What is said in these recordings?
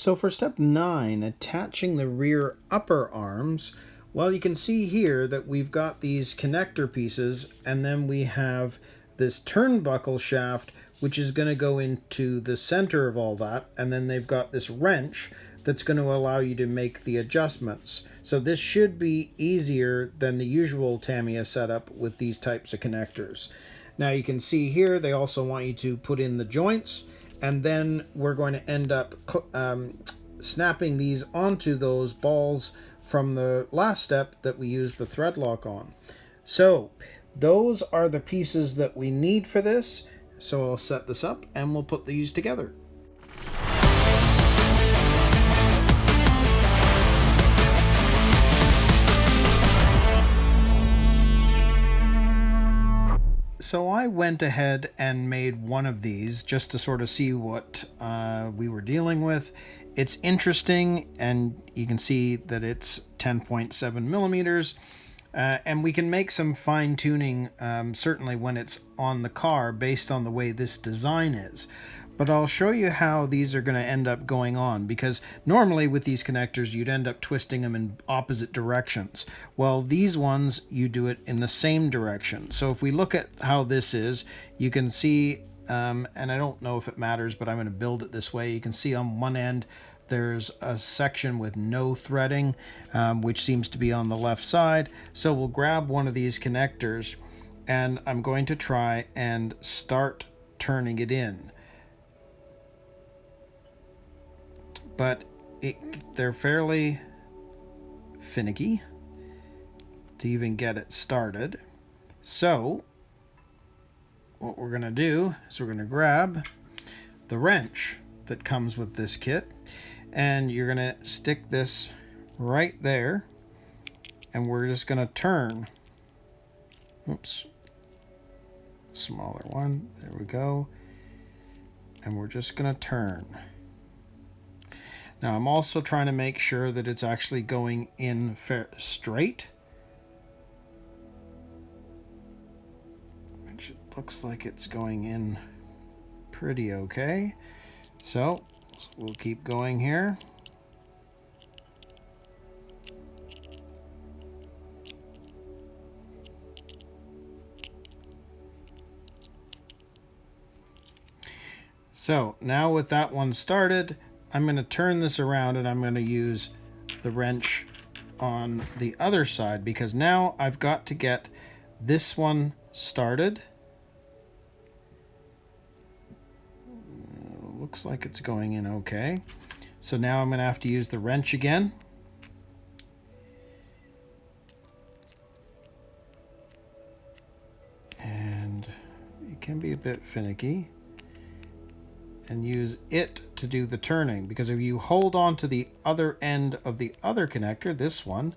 So for step 9, attaching the rear upper arms, well, you can see here that we've got these connector pieces, and then we have this turnbuckle shaft, which is going to go into the center of all that, and then they've got this wrench that's going to allow you to make the adjustments. So this should be easier than the usual Tamiya setup with these types of connectors. Now you can see here they also want you to put in the joints, and then we're going to end up snapping these onto those balls from the last step that we used the thread lock on. So those are the pieces that we need for this. So I'll set this up and we'll put these together. So I went ahead and made one of these just to sort of see what we were dealing with. It's interesting, and you can see that it's 10.7 millimeters, and we can make some fine tuning certainly when it's on the car based on the way this design is. But I'll show you how these are going to end up going on, because normally with these connectors you'd end up twisting them in opposite directions. Well, these ones you do it in the same direction. So if we look at how this is, you can see, and I don't know if it matters, but I'm going to build it this way. You can see on one end there's a section with no threading, which seems to be on the left side. So we'll grab one of these connectors, and I'm going to try and start turning it in. But they're fairly finicky to even get it started. So what we're going to do is we're going to grab the wrench that comes with this kit, and you're going to stick this right there, and we're just going to turn. Oops. Smaller one. There we go. And we're just going to turn. Now I'm also trying to make sure that it's actually going in straight, which it looks like it's going in pretty okay. So we'll keep going here. So now with that one started, I'm going to turn this around and I'm going to use the wrench on the other side, because now I've got to get this one started. Looks like it's going in okay. So now I'm going to have to use the wrench again. And it can be a bit finicky. And use it to do the turning, because if you hold on to the other end of the other connector, this one,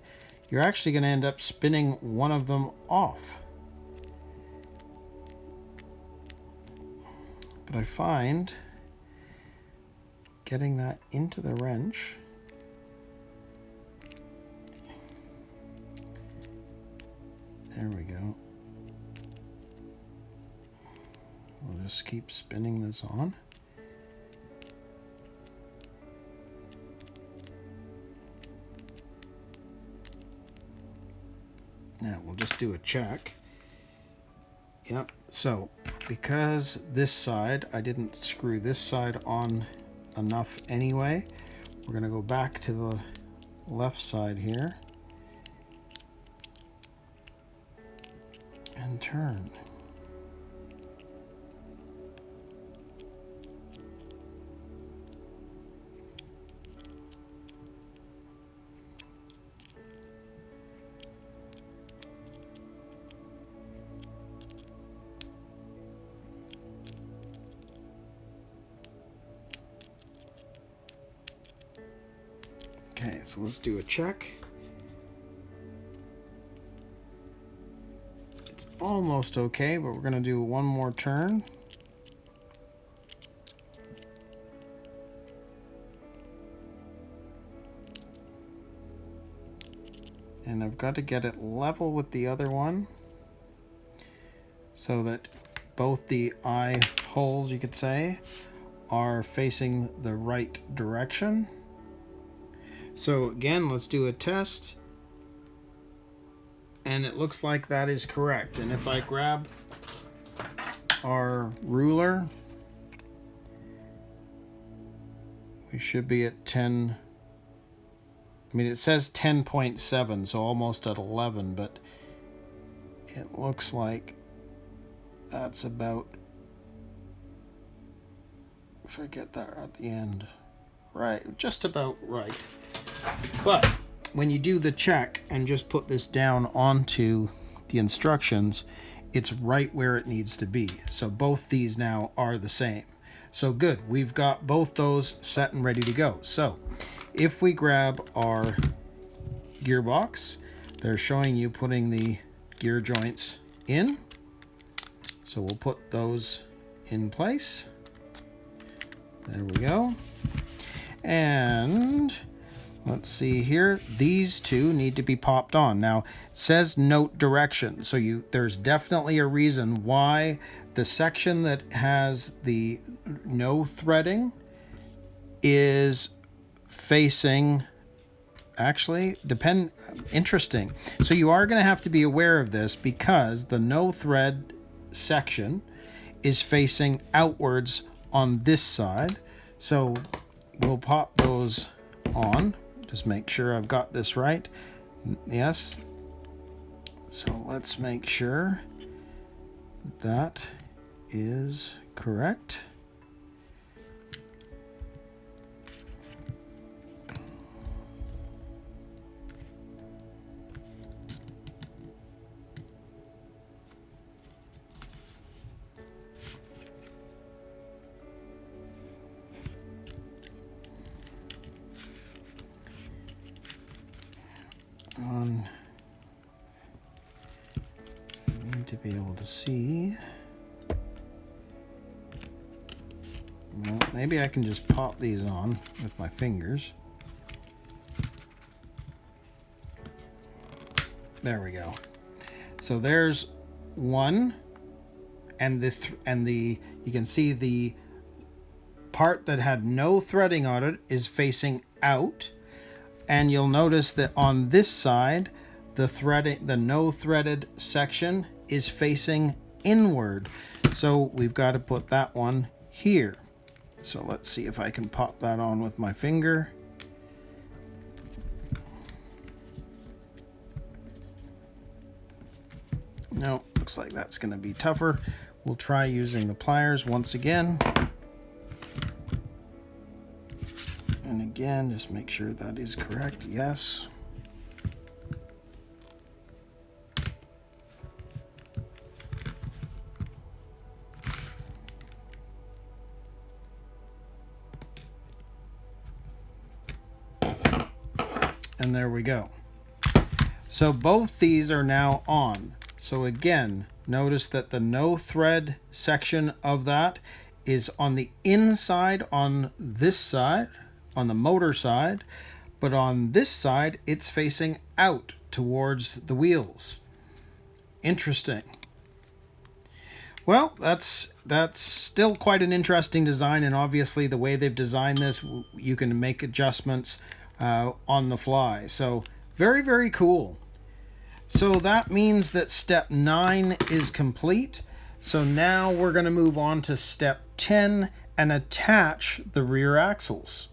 you're actually going to end up spinning one of them off. But I find getting that into the wrench there we go. We'll just keep spinning this on. Now we'll just do a check. Yep, so because this side, I didn't screw this side on enough anyway, we're going to go back to the left side here and turn. Okay, so let's do a check. It's almost okay, but we're going to do one more turn. And I've got to get it level with the other one so that both the eye holes, you could say, are facing the right direction. So again, let's do a test. And it looks like that is correct. And if I grab our ruler, we should be at 10. I mean, it says 10.7, so almost at 11, but it looks like that's about, if I get that at the end, right, just about right. But when you do the check and just put this down onto the instructions, it's right where it needs to be. So both these now are the same. So good, we've got both those set and ready to go. So if we grab our gearbox, they're showing you putting the gear joints in. So we'll put those in place. There we go. And let's see here. These two need to be popped on. Now, it says note direction. So there's definitely a reason why the section that has the no threading is facing, actually, interesting. So you are going to have to be aware of this because the no thread section is facing outwards on this side. So we'll pop those on. Just make sure I've got this right. Yes. So let's make sure that is correct. I need to be able to see. Well, maybe I can just pop these on with my fingers. There we go. So there's one, and you can see the part that had no threading on it is facing out, and you'll notice that on this side the no threaded section is facing inward. So we've got to put that one here. So let's see if I can pop that on with my finger. No, looks like that's going to be tougher. We'll try using the pliers once again. And again, just make sure that is correct. Yes. And there we go. So both these are now on. So again, notice that the no thread section of that is on the inside on this side, on the motor side, but on this side it's facing out towards the wheels. Interesting. Well, that's still quite an interesting design, and obviously the way they've designed this, you can make adjustments on the fly. So very, very cool. So that means that step 9 is complete. So now we're going to move on to step 10 and attach the rear axles.